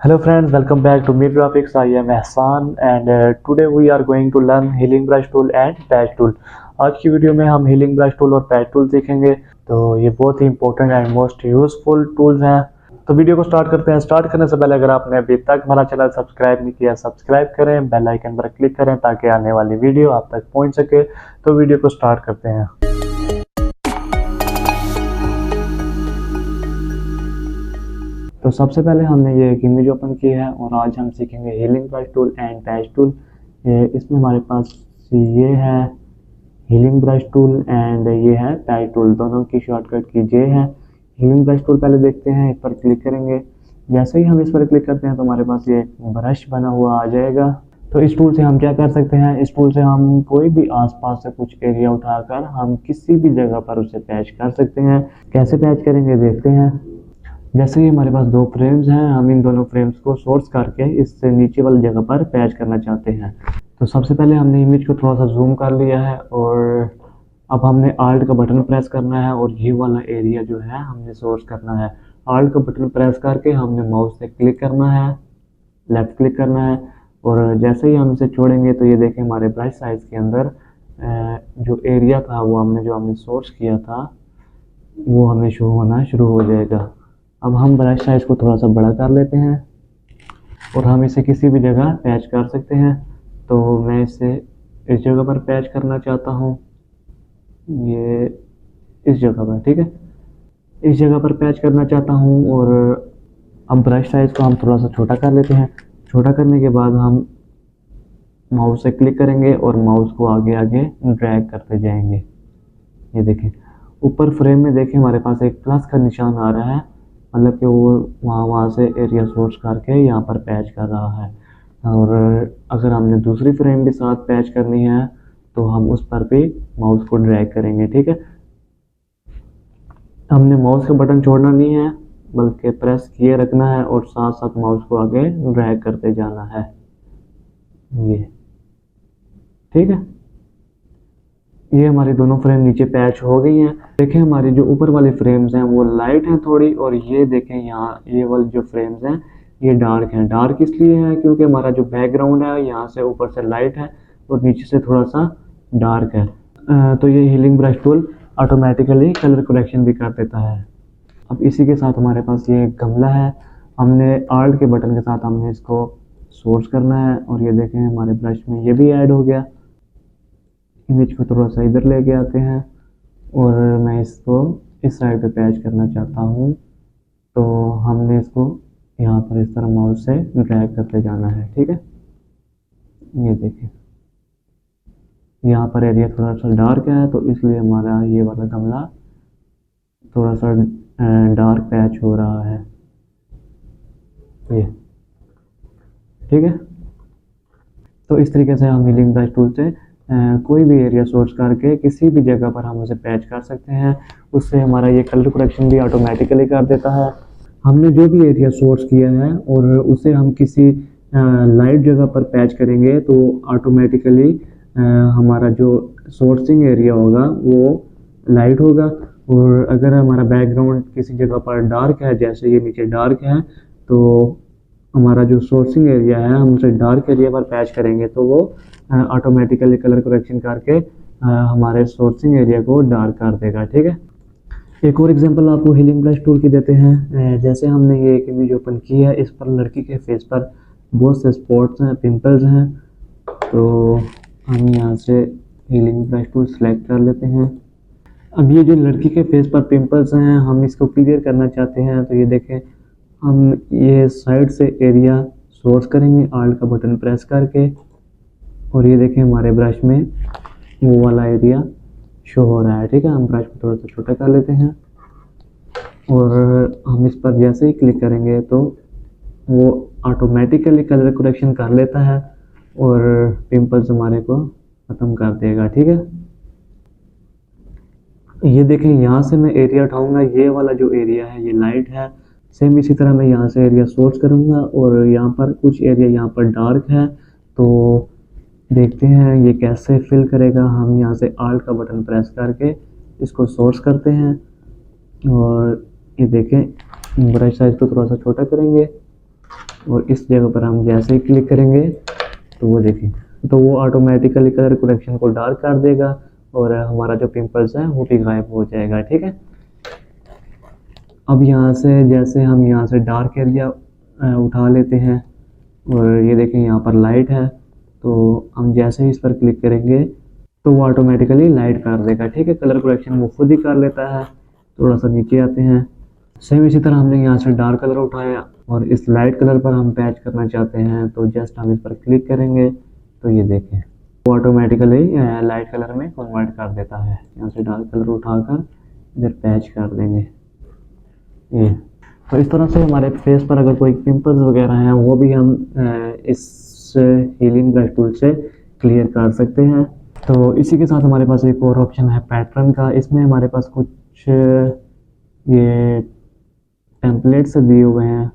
Hello friends, welcome back to Meet Graphics. I am Ehsan and today we are going to learn healing brush tool and patch tool. आज की video में हम healing brush tool और patch tool सीखेंगे। तो ये बहुत ही important and most useful tools हैं। तो वीडियो को स्टार्ट करते हैं। स्टार्ट करने से पहले अगर आपने अभी तक हमारा चैनल सब्सक्राइब नहीं किया, सब्सक्राइब करें, बेल आइकन पर क्लिक करें ताकि आने वाली वीडियो आप तक पहुंच सके। तो वीडियो को स्टार्ट करते हैं। तो सबसे पहले हमने ये एक इमेज ओपन की है और आज हम सीखेंगे healing brush tool and patch tool. इसमें हमारे पास ये है हीलिंग ब्रश टूल एंड ये है पैच टूल, दोनों की शॉर्टकट की जे है। हीलिंग ब्रश टूल पहले देखते हैं, इस पर क्लिक करेंगे। जैसे ही हम इस पर क्लिक करते हैं तो हमारे पास ये ब्रश बना हुआ आ जाएगा। तो इस टूल से हम क्या कर सकते हैं, इस टूल से हम कोई भी आसपास से कुछ एरिया उठाकर हम किसी भी जगह पर उसे पैच कर सकते हैं। कैसे पैच करेंगे देखते हैं। जैसे कि हमारे पास दो फ्रेम्स हैं, हम इन दोनों फ्रेम्स को सोर्स करके इससे नीचे वाली जगह पर पैच करना चाहते हैं। तो सबसे पहले हमने इमेज को थोड़ा सा जूम कर लिया है और अब हमने आल्ट का बटन प्रेस करना है और ये वाला एरिया जो है हमने सोर्स करना है। आल्ट का बटन प्रेस करके हमने माउस से क्लिक करना है, लेफ्ट क्लिक करना है और जैसे ही हम इसे छोड़ेंगे तो ये देखें हमारे ब्रश साइज के अंदर जो एरिया था वो हमने सोर्स किया था वो हमें शो होना शुरू हो जाएगा। अब हम ब्रश साइज को थोड़ा सा बड़ा कर लेते हैं और हम इसे किसी भी जगह पैच कर सकते हैं। तो मैं इसे इस जगह पर पैच करना चाहता हूँ, ये इस जगह पर, ठीक है, इस जगह पर पैच करना चाहता हूँ। और अब ब्रश साइज को हम थोड़ा सा छोटा कर लेते हैं। छोटा करने के बाद हम माउस से क्लिक करेंगे और माउस को आगे आगे ड्रैग करते जाएंगे। ये देखें ऊपर फ्रेम में देखें हमारे पास एक प्लस का निशान आ रहा है, मतलब कि वो वहाँ से एरिया सोर्स करके यहाँ पर पैच कर रहा है। और अगर हमने दूसरी फ्रेम भी साथ पैच करनी है तो हम उस पर भी माउस को ड्रैग करेंगे, ठीक है। हमने माउस का बटन छोड़ना नहीं है बल्कि प्रेस किए रखना है और साथ साथ माउस को आगे ड्रैग करते जाना है, ये ठीक है। ये हमारी दोनों फ्रेम नीचे पैच हो गई हैं। देखें हमारी जो ऊपर वाली फ्रेम्स हैं वो लाइट हैं थोड़ी, और ये देखें यहाँ ये वाली जो फ्रेम्स हैं ये डार्क हैं। डार्क इसलिए है क्योंकि हमारा जो बैकग्राउंड है यहाँ से ऊपर से लाइट है और नीचे से थोड़ा सा डार्क है। तो ये healing brush tool automatically colour correction भी कर देता है। अब इसी के साथ हमारे पास ये गमला है, हमने आल्ट के बटन के साथ हमने इसको सोर्स करना है और ये देखें हमारे ब्रश में ये भी ऐड हो गया। इमेज को थोड़ा सा इधर लेके आते हैं और मैं इसको इस साइड पे पैच करना चाहता हूँ। तो हमने इसको यहाँ पर इस तरह माउस से ड्रैग करते जाना है, ठीक है। ये देखिए यहाँ पर एरिया थोड़ा सा डार्क है तो इसलिए हमारा ये वाला गमला थोड़ा सा डार्क पैच हो रहा है, ये ठीक है। तो इस तरीके से हम हीलिंग ब्रश टूल से कोई भी एरिया सोर्स करके किसी भी जगह पर हम उसे पैच कर सकते हैं। उससे हमारा ये कलर करेक्शन भी ऑटोमेटिकली कर देता है। हमने जो भी एरिया सोर्स किया है और उसे हम किसी लाइट जगह पर पैच करेंगे तो ऑटोमेटिकली हमारा जो सोर्सिंग एरिया होगा वो लाइट होगा। और अगर हमारा बैकग्राउंड किसी जगह पर डार्क है, जैसे ये नीचे डार्क है, तो हमारा जो सोर्सिंग एरिया है हम उसे डार्क एरिया पर पैच करेंगे तो वो ऑटोमेटिकली कलर करेक्शन करके हमारे सोर्सिंग एरिया को डार्क कर देगा, ठीक है। एक और एग्जांपल आपको हीलिंग ब्रश टूल की देते हैं। जैसे हमने ये एक इमेज ओपन की है, इस पर लड़की के फेस पर बहुत से स्पॉट्स हैं, पिंपल्स हैं। तो हम यहाँ से हीलिंग ब्रश टूल सेलेक्ट कर लेते हैं। अब ये जो लड़की के फेस पर पिंपल्स हैं हम इसको क्लियर करना चाहते हैं। तो ये देखें हम ये साइड से एरिया सोर्स करेंगे आल्ट का बटन प्रेस करके और ये देखें हमारे ब्रश में वो वाला एरिया शो हो रहा है, ठीक है। हम ब्रश को थोड़ा सा छोटा कर लेते हैं और हम इस पर जैसे ही क्लिक करेंगे तो वो ऑटोमेटिकली कलर करेक्शन कर लेता है और पिंपल्स हमारे को ख़त्म कर देगा, ठीक है। ये देखें यहाँ से मैं एरिया उठाऊंगा, ये वाला जो एरिया है ये लाइट है। सेम इसी तरह मैं यहाँ से एरिया सोर्स करूँगा और यहाँ पर कुछ एरिया यहाँ पर डार्क है। तो देखते हैं ये कैसे फिल करेगा। हम यहाँ से आल्ट का बटन प्रेस करके इसको सोर्स करते हैं और ये देखें ब्रश साइज को थोड़ा सा छोटा करेंगे और इस जगह पर हम जैसे ही क्लिक करेंगे तो वो देखें, तो वो ऑटोमेटिकली कलर करेक्शन को डार्क कर देगा और हमारा जो पिंपल्स है वो भी गायब हो जाएगा। ठीक है, अब यहाँ से जैसे हम यहाँ से डार्क एरिया उठा लेते हैं और ये देखें यहाँ पर लाइट है, तो हम जैसे ही इस पर क्लिक करेंगे तो वो ऑटोमेटिकली लाइट कर देगा। ठीक है, कलर करेक्शन वो खुद ही कर लेता है। थोड़ा सा नीचे आते हैं, सेम इसी तरह हमने यहाँ से डार्क कलर उठाया और इस लाइट कलर पर हम पैच करना चाहते हैं, तो जस्ट हम इस पर क्लिक करेंगे तो ये देखें वो ऑटोमेटिकली लाइट कलर में कन्वर्ट कर देता है। यहाँ से डार्क कलर उठाकर इधर पैच कर देंगे ये। तो इस तरह से हमारे फेस पर अगर कोई पिंपल्स वगैरह हैं वो भी हम इस हीलिंग ब्रश टूल से क्लियर कर सकते हैं। तो इसी के साथ हमारे पास एक और ऑप्शन है पैटर्न का। इसमें हमारे पास कुछ ये टेम्पलेट्स दिए हुए हैं,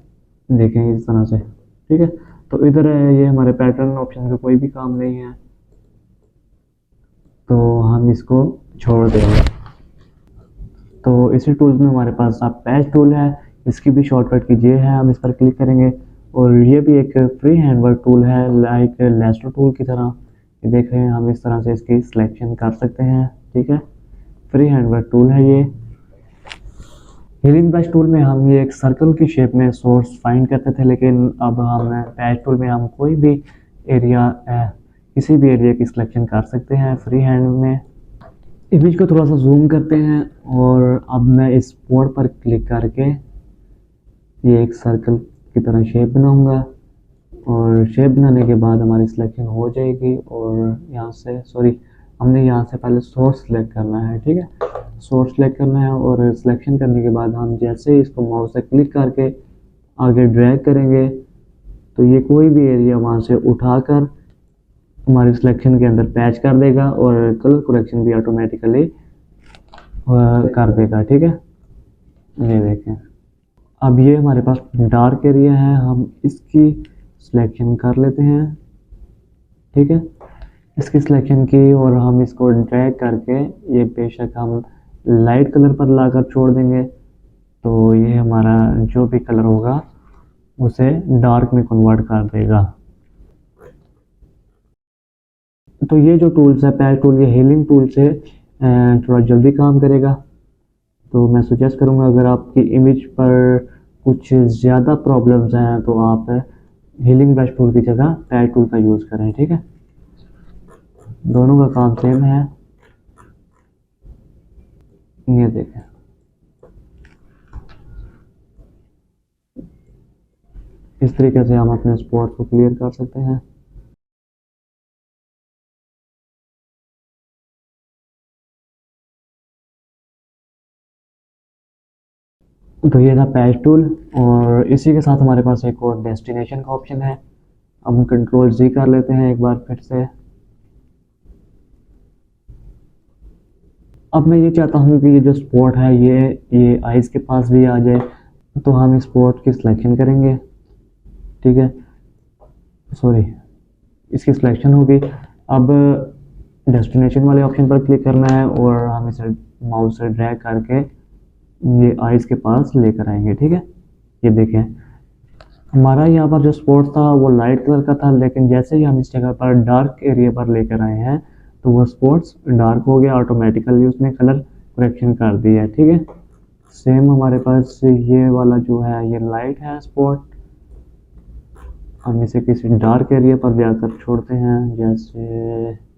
देखें इस तरह से। ठीक है, तो इधर ये हमारे पैटर्न ऑप्शन का कोई भी काम नहीं है, तो हम इसको छोड़ देंगे। तो इसी टूल्स में हमारे पास अब पैच टूल है, इसकी भी शॉर्टकट की ये है, हम इस पर क्लिक करेंगे और ये भी एक फ्री हैंड वर्क टूल है लाइक लेस्टर टूल की तरह। ये देख रहे हैं, हम इस तरह से इसकी सिलेक्शन कर सकते हैं। ठीक है, फ्री हैंड वर्क टूल है ये। हीलिंग ब्रश टूल में हम ये एक सर्कल की शेप में सोर्स फाइंड करते थे, लेकिन अब हम पैच टूल में हम कोई भी एरिया किसी भी एरिया की सिलेक्शन कर सकते हैं फ्री हैंड में। इमेज को थोड़ा सा जूम करते हैं और अब मैं इस बोर्ड पर क्लिक करके ये एक सर्कल की तरह शेप बनाऊंगा और शेप बनाने के बाद हमारी सिलेक्शन हो जाएगी। और यहाँ से हमने यहाँ से पहले सोर्स सेलेक्ट करना है। ठीक है, सोर्स सेलेक्ट करना है और सिलेक्शन करने के बाद हम जैसे ही इसको माउस से क्लिक करके आगे ड्रैग करेंगे तो ये कोई भी एरिया वहाँ से उठाकर हमारी सिलेक्शन के अंदर पैच कर देगा और कलर करेक्शन भी ऑटोमेटिकली कर देगा। ठीक है, ये देखें, अब ये हमारे पास डार्क एरिया है, हम इसकी सिलेक्शन कर लेते हैं। ठीक है, इसकी सिलेक्शन की और हम इसको ड्रैग करके ये बेशक हम लाइट कलर पर लाकर छोड़ देंगे, तो ये हमारा जो भी कलर होगा उसे डार्क में कन्वर्ट कर देगा। तो ये जो टूल्स है पैच टूल, ये हीलिंग टूल से थोड़ा जल्दी काम करेगा। तो मैं सजेस्ट करूँगा अगर आपकी इमेज पर कुछ ज़्यादा प्रॉब्लम्स हैं तो आप हीलिंग ब्रश टूल की जगह पैच टूल का यूज़ करें। ठीक है, दोनों का काम सेम है। ये देखें, इस तरीके से हम अपने स्पॉट को क्लियर कर सकते हैं। तो ये था पैच टूल और इसी के साथ हमारे पास एक और डेस्टिनेशन का ऑप्शन है। हम कंट्रोल जी कर लेते हैं एक बार फिर से। अब मैं ये चाहता हूँ कि ये जो स्पॉट है ये आइज़ के पास भी आ जाए, तो हम इस स्पॉट की सिलेक्शन करेंगे। ठीक है, इसकी सिलेक्शन होगी। अब डेस्टिनेशन वाले ऑप्शन पर क्लिक करना है और हम इसे माउस से ड्रैग करके ये आइज़ के पास लेकर आएंगे। ठीक है, ये देखें, हमारा यहाँ पर जो स्पॉट था वो लाइट कलर का था, लेकिन जैसे ही हम इस जगह पर डार्क एरिया पर लेकर आए हैं तो वो स्पॉट्स डार्क हो गया, ऑटोमेटिकली उसने कलर करेक्शन कर दिया। ठीक है, सेम हमारे पास ये वाला जो है ये लाइट है स्पॉट, हम इसे किसी डार्क एरिया पर जाकर छोड़ते हैं, जैसे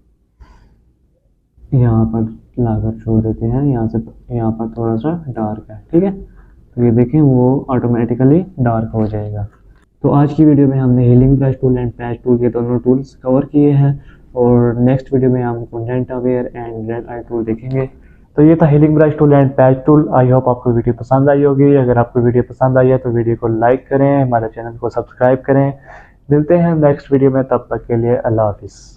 यहाँ पर लाकर छोड़ देते हैं। यहाँ पर थोड़ा सा डार्क है। ठीक है, तो ये देखें वो ऑटोमेटिकली डार्क हो जाएगा। तो आज की वीडियो में हमने healing brush tool and patch tool के दोनों टूल्स कवर किए हैं और नेक्स्ट वीडियो में हम content aware and red I tool देखेंगे। तो ये था healing brush tool and patch tool. I hope आपको वीडियो पसंद आई होगी। अगर आपको वीडियो पसंद आई है तो वीडियो को लाइक करें, हमारे चैनल को सब्सक्राइब करें। मिलते हैं नेक्स्ट वीडियो में, तब तक के लिए अल्लाह हाफिज़।